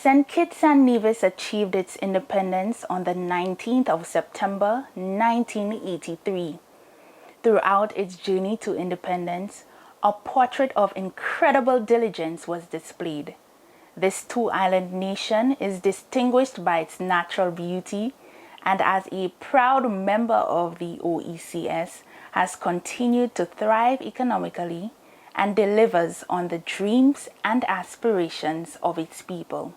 St. Kitts and Nevis achieved its independence on the 19th of September 1983. Throughout its journey to independence, a portrait of incredible diligence was displayed. This two-island nation is distinguished by its natural beauty and as a proud member of the OECS has continued to thrive economically and delivers on the dreams and aspirations of its people.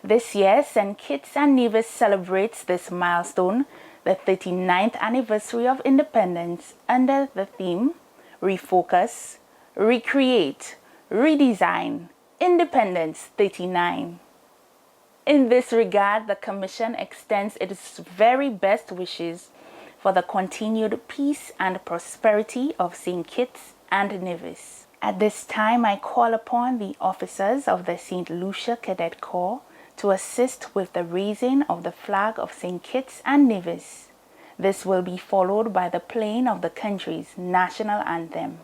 This year, St. Kitts and Nevis celebrates this milestone, the 39th anniversary of independence, under the theme Refocus, Recreate, Redesign, Independence 39. In this regard, the Commission extends its very best wishes for the continued peace and prosperity of St. Kitts and Nevis. At this time, I call upon the officers of the St. Lucia Cadet Corps to assist with the raising of the flag of St. Kitts and Nevis. This will be followed by the playing of the country's national anthem.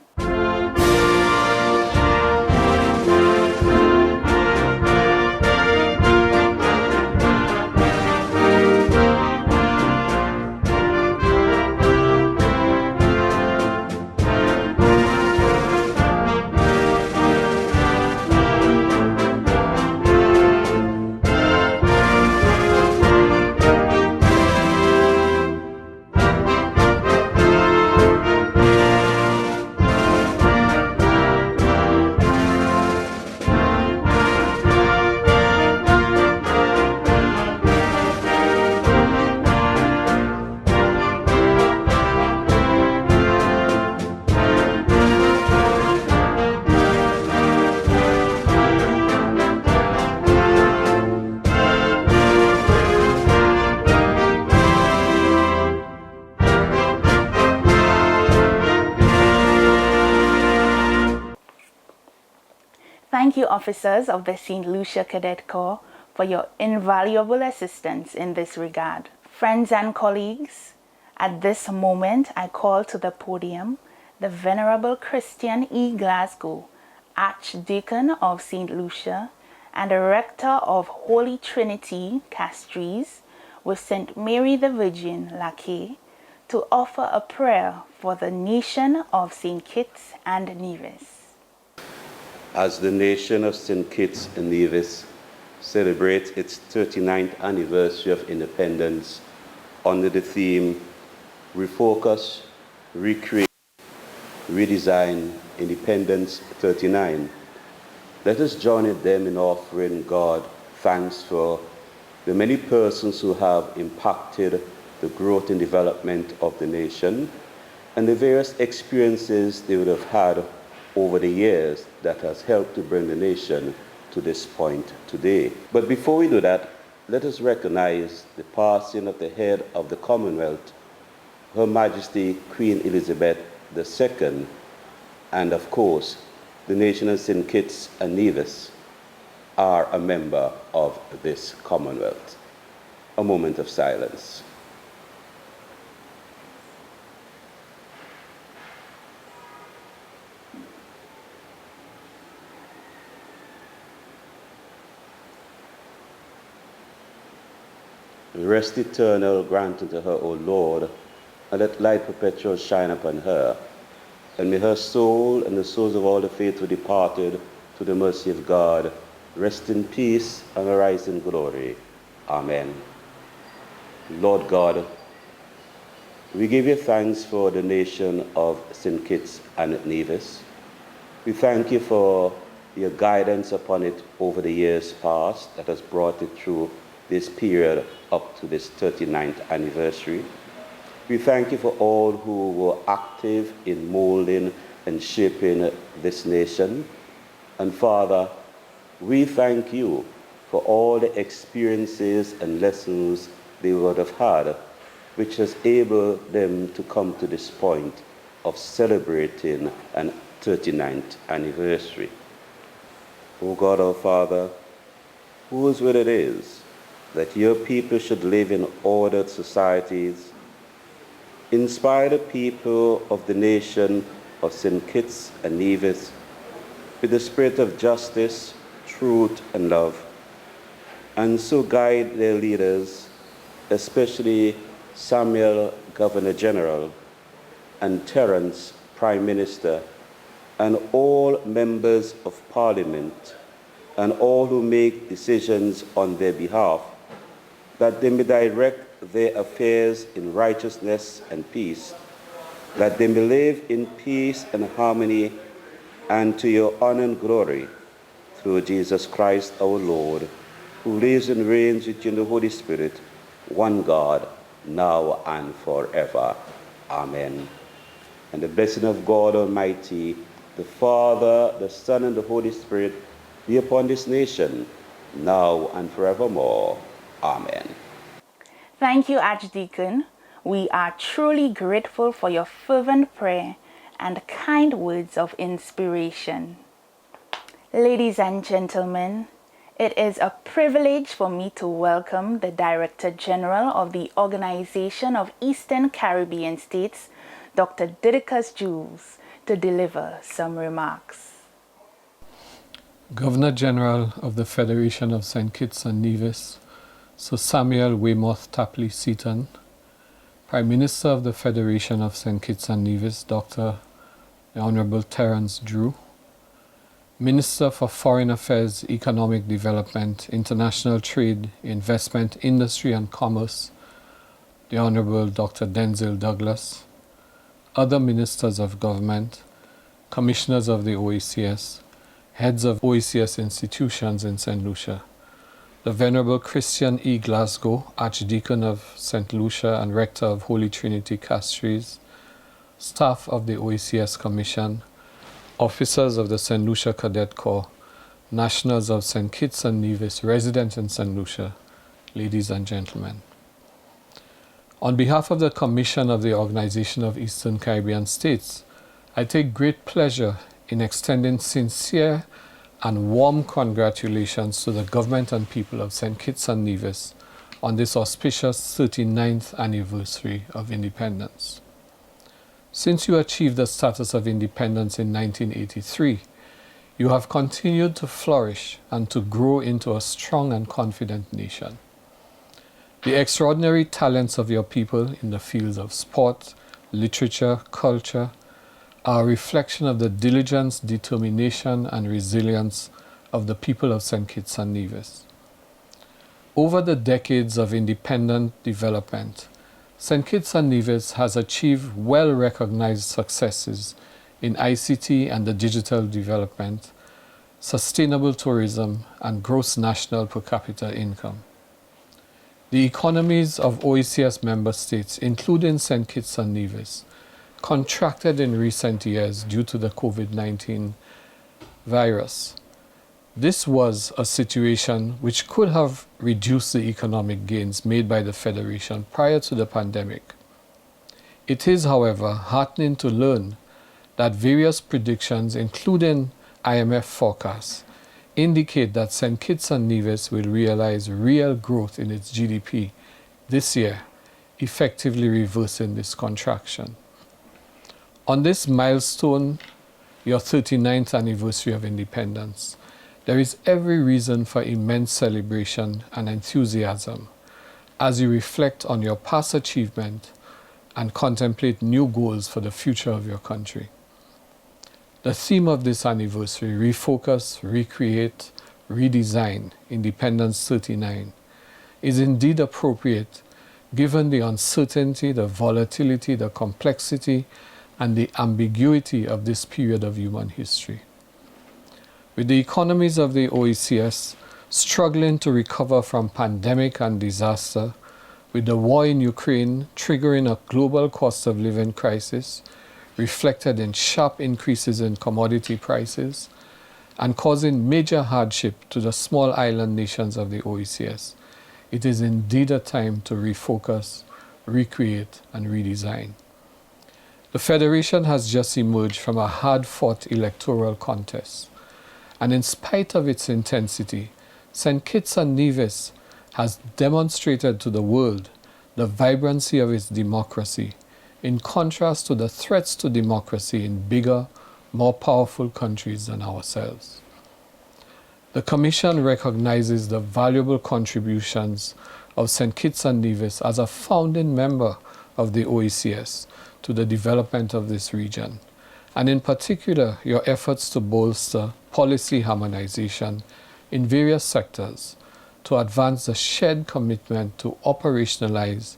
Thank you, officers of the St. Lucia Cadet Corps, for your invaluable assistance in this regard. Friends and colleagues, at this moment I call to the podium the Venerable Christian E. Glasgow, Archdeacon of St. Lucia and a Rector of Holy Trinity Castries with St. Mary the Virgin, Lackey, to offer a prayer for the nation of St. Kitts and Nevis. As the nation of St. Kitts and Nevis celebrates its 39th anniversary of independence under the theme Refocus, Recreate, Redesign, Independence 39, let us join with them in offering God thanks for the many persons who have impacted the growth and development of the nation and the various experiences they would have had over the years that has helped to bring the nation to this point today. But before we do that, let us recognize the passing of the head of the Commonwealth, Her Majesty Queen Elizabeth II, and of course, the nation of St. Kitts and Nevis are a member of this Commonwealth. A moment of silence. Rest eternal grant unto her, O Lord, and let light perpetual shine upon her. And may her soul and the souls of all the faithful departed to the mercy of God rest in peace and arise in glory. Amen. Lord God, we give you thanks for the nation of St. Kitts and Nevis. We thank you for your guidance upon it over the years past that has brought it through this period up to this 39th anniversary. We thank you for all who were active in molding and shaping this nation. And Father, we thank you for all the experiences and lessons they would have had, which has enabled them to come to this point of celebrating an 39th anniversary. O God, our Father, whose will it is that your people should live in ordered societies, inspire the people of the nation of St. Kitts and Nevis with the spirit of justice, truth, and love, and so guide their leaders, especially Samuel, Governor General, and Terence, Prime Minister, and all members of Parliament, and all who make decisions on their behalf, that they may direct their affairs in righteousness and peace, that they may live in peace and harmony, and to your honor and glory, through Jesus Christ our Lord, who lives and reigns with you in the Holy Spirit, one God, now and forever. Amen. And the blessing of God Almighty, the Father, the Son, and the Holy Spirit be upon this nation, now and forevermore. Amen. Thank you, Archdeacon. We are truly grateful for your fervent prayer and kind words of inspiration. Ladies and gentlemen, it is a privilege for me to welcome the Director General of the Organization of Eastern Caribbean States, Dr. Didicus Jules, to deliver some remarks. Governor General of the Federation of St. Kitts and Nevis, Sir Samuel Weymouth Tapley Seaton, Prime Minister of the Federation of St. Kitts and Nevis, Dr. the Honorable Terence Drew, Minister for Foreign Affairs, Economic Development, International Trade, Investment, Industry and Commerce, the Honorable Dr. Denzil Douglas, other Ministers of Government, Commissioners of the OECS, Heads of OECS institutions in St. Lucia, the Venerable Christian E. Glasgow, Archdeacon of St. Lucia and Rector of Holy Trinity Castries, staff of the OECS Commission, officers of the St. Lucia Cadet Corps, nationals of St. Kitts and Nevis, residents in St. Lucia, ladies and gentlemen. On behalf of the Commission of the Organization of Eastern Caribbean States, I take great pleasure in extending sincere and warm congratulations to the government and people of St. Kitts and Nevis on this auspicious 39th anniversary of independence. Since you achieved the status of independence in 1983, you have continued to flourish and to grow into a strong and confident nation. The extraordinary talents of your people in the fields of sport, literature, culture, are a reflection of the diligence, determination, and resilience of the people of St. Kitts and Nevis. Over the decades of independent development, St. Kitts and Nevis has achieved well-recognized successes in ICT and the digital development, sustainable tourism, and gross national per capita income. The economies of OECS member states, including St. Kitts and Nevis, contracted in recent years due to the COVID-19 virus. This was a situation which could have reduced the economic gains made by the Federation prior to the pandemic. It is, however, heartening to learn that various predictions, including IMF forecasts, indicate that St. Kitts and Nevis will realize real growth in its GDP this year, effectively reversing this contraction. On this milestone, your 39th anniversary of independence, there is every reason for immense celebration and enthusiasm as you reflect on your past achievement and contemplate new goals for the future of your country. The theme of this anniversary, Refocus, Recreate, Redesign, Independence 39, is indeed appropriate given the uncertainty, the volatility, the complexity, and the ambiguity of this period of human history. With the economies of the OECS struggling to recover from pandemic and disaster, with the war in Ukraine triggering a global cost of living crisis, reflected in sharp increases in commodity prices, and causing major hardship to the small island nations of the OECS, it is indeed a time to refocus, recreate, and redesign. The Federation has just emerged from a hard-fought electoral contest, and in spite of its intensity, St. Kitts and Nevis has demonstrated to the world the vibrancy of its democracy, in contrast to the threats to democracy in bigger, more powerful countries than ourselves. The Commission recognizes the valuable contributions of St. Kitts and Nevis as a founding member of the OECS to the development of this region, and in particular your efforts to bolster policy harmonization in various sectors to advance the shared commitment to operationalize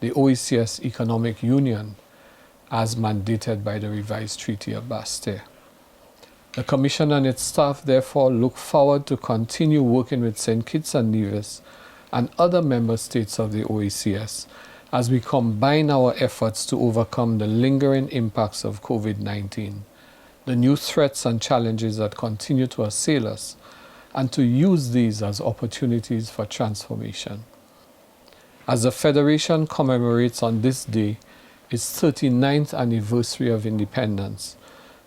the OECS Economic Union as mandated by the revised Treaty of Bastille. The Commission and its staff therefore look forward to continue working with St. Kitts and Nevis and other member states of the OECS as we combine our efforts to overcome the lingering impacts of COVID-19, the new threats and challenges that continue to assail us, and to use these as opportunities for transformation. As the Federation commemorates on this day its 39th anniversary of independence,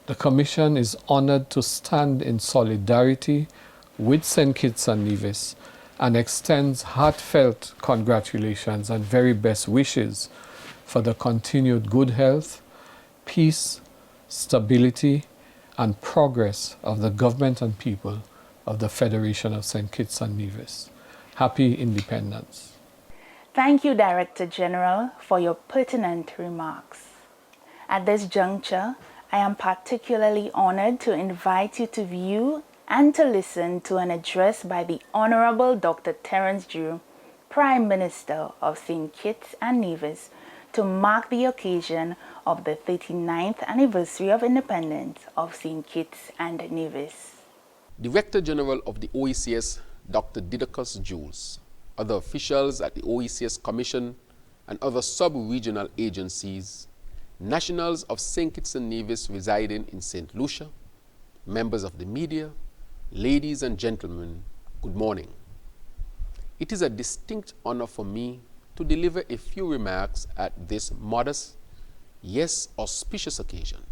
the Commission is honored to stand in solidarity with St. Kitts and Nevis and extends heartfelt congratulations and very best wishes for the continued good health, peace, stability, and progress of the government and people of the Federation of St. Kitts and Nevis. Happy Independence. Thank you, Director General, for your pertinent remarks. At this juncture, I am particularly honored to invite you to view and to listen to an address by the Honorable Dr. Terence Drew, Prime Minister of St. Kitts and Nevis, to mark the occasion of the 39th anniversary of independence of St. Kitts and Nevis. Director General of the OECS, Dr. Didacus Jules, other officials at the OECS Commission and other sub-regional agencies, nationals of St. Kitts and Nevis residing in St. Lucia, members of the media, ladies and gentlemen, good morning. It is a distinct honor for me to deliver a few remarks at this modest, yes, auspicious occasion,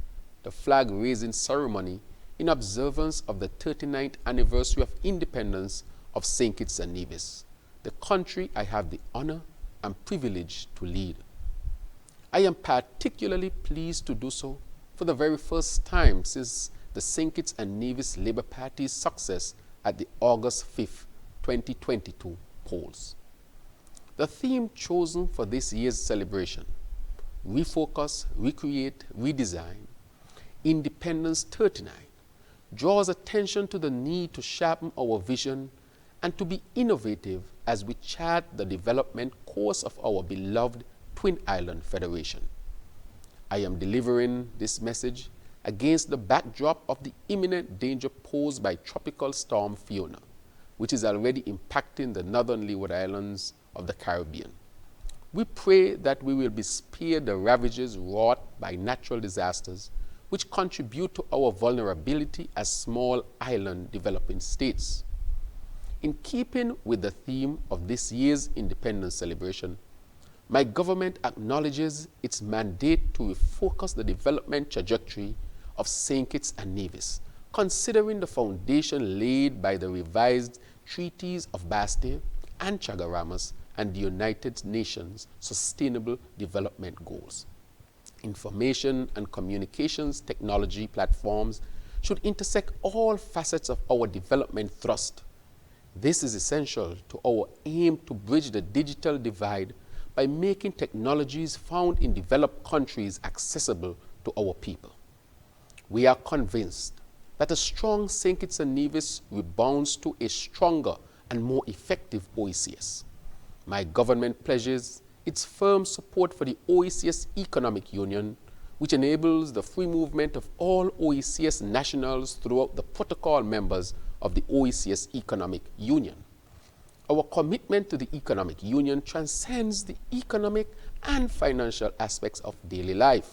the flag-raising ceremony in observance of the 39th anniversary of independence of St. Kitts and Nevis, the country I have the honor and privilege to lead. I am particularly pleased to do so for the very first time since the St. Kitts and Nevis Labour Party's success at the August 5th, 2022 polls. The theme chosen for this year's celebration, Refocus, Recreate, Redesign, Independence 39, draws attention to the need to sharpen our vision and to be innovative as we chart the development course of our beloved Twin Island Federation. I am delivering this message against the backdrop of the imminent danger posed by Tropical Storm Fiona, which is already impacting the northern Leeward Islands of the Caribbean. We pray that we will be spared the ravages wrought by natural disasters which contribute to our vulnerability as small island developing states. In keeping with the theme of this year's independence celebration, my government acknowledges its mandate to refocus the development trajectory of St. Kitts and Nevis, considering the foundation laid by the revised Treaties of Bastille and Chagaramas and the United Nations Sustainable Development Goals. Information and communications technology platforms should intersect all facets of our development thrust. This is essential to our aim to bridge the digital divide by making technologies found in developed countries accessible to our people. We are convinced that a strong St. Kitts and Nevis rebounds to a stronger and more effective OECS. My government pledges its firm support for the OECS Economic Union, which enables the free movement of all OECS nationals throughout the protocol members of the OECS Economic Union. Our commitment to the Economic Union transcends the economic and financial aspects of daily life.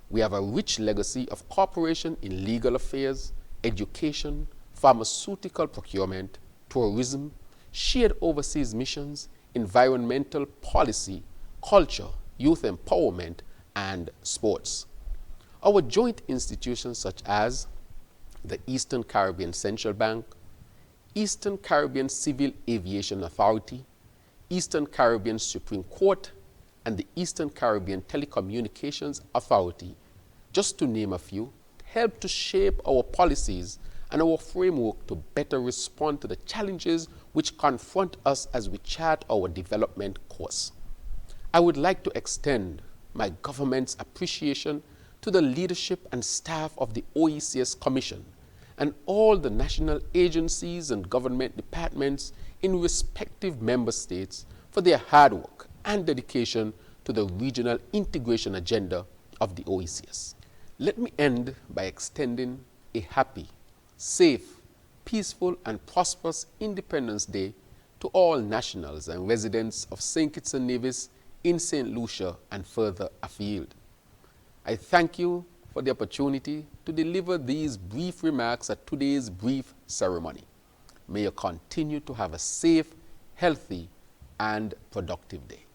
We have a rich legacy of cooperation in legal affairs, education, pharmaceutical procurement, tourism, shared overseas missions, environmental policy, culture, youth empowerment, and sports. Our joint institutions such as the Eastern Caribbean Central Bank, Eastern Caribbean Civil Aviation Authority, Eastern Caribbean Supreme Court, and the Eastern Caribbean Telecommunications Authority, just to name a few, help to shape our policies and our framework to better respond to the challenges which confront us as we chart our development course. I would like to extend my government's appreciation to the leadership and staff of the OECS Commission and all the national agencies and government departments in respective member states for their hard work and dedication to the regional integration agenda of the OECS. Let me end by extending a happy, safe, peaceful, and prosperous Independence Day to all nationals and residents of St. Kitts and Nevis in St. Lucia and further afield. I thank you for the opportunity to deliver these brief remarks at today's brief ceremony. May you continue to have a safe, healthy, and productive day.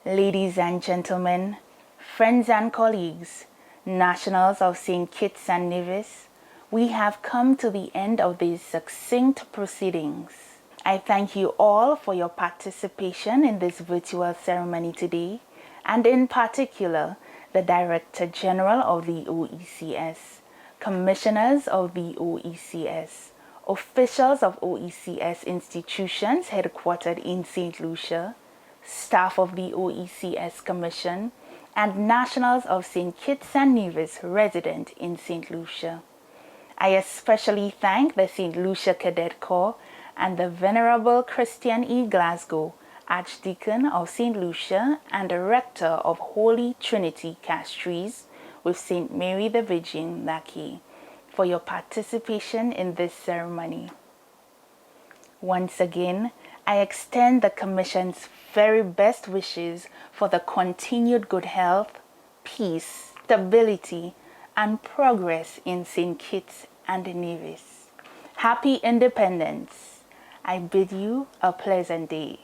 Ladies and gentlemen, friends and colleagues, nationals of St. Kitts and Nevis, we have come to the end of these succinct proceedings. I thank you all for your participation in this virtual ceremony today, and in particular, the Director General of the OECS, Commissioners of the OECS, officials of OECS institutions headquartered in St. Lucia, staff of the OECS Commission, and nationals of St. Kitts and Nevis resident in St. Lucia. I especially thank the St. Lucia Cadet Corps and the Venerable Christian E. Glasgow, Archdeacon of St. Lucia and Rector of Holy Trinity Castries with St. Mary the Virgin, Laki, for your participation in this ceremony. Once again, I extend the Commission's very best wishes for the continued good health, peace, stability, and progress in St. Kitts and Nevis. Happy Independence! I bid you a pleasant day.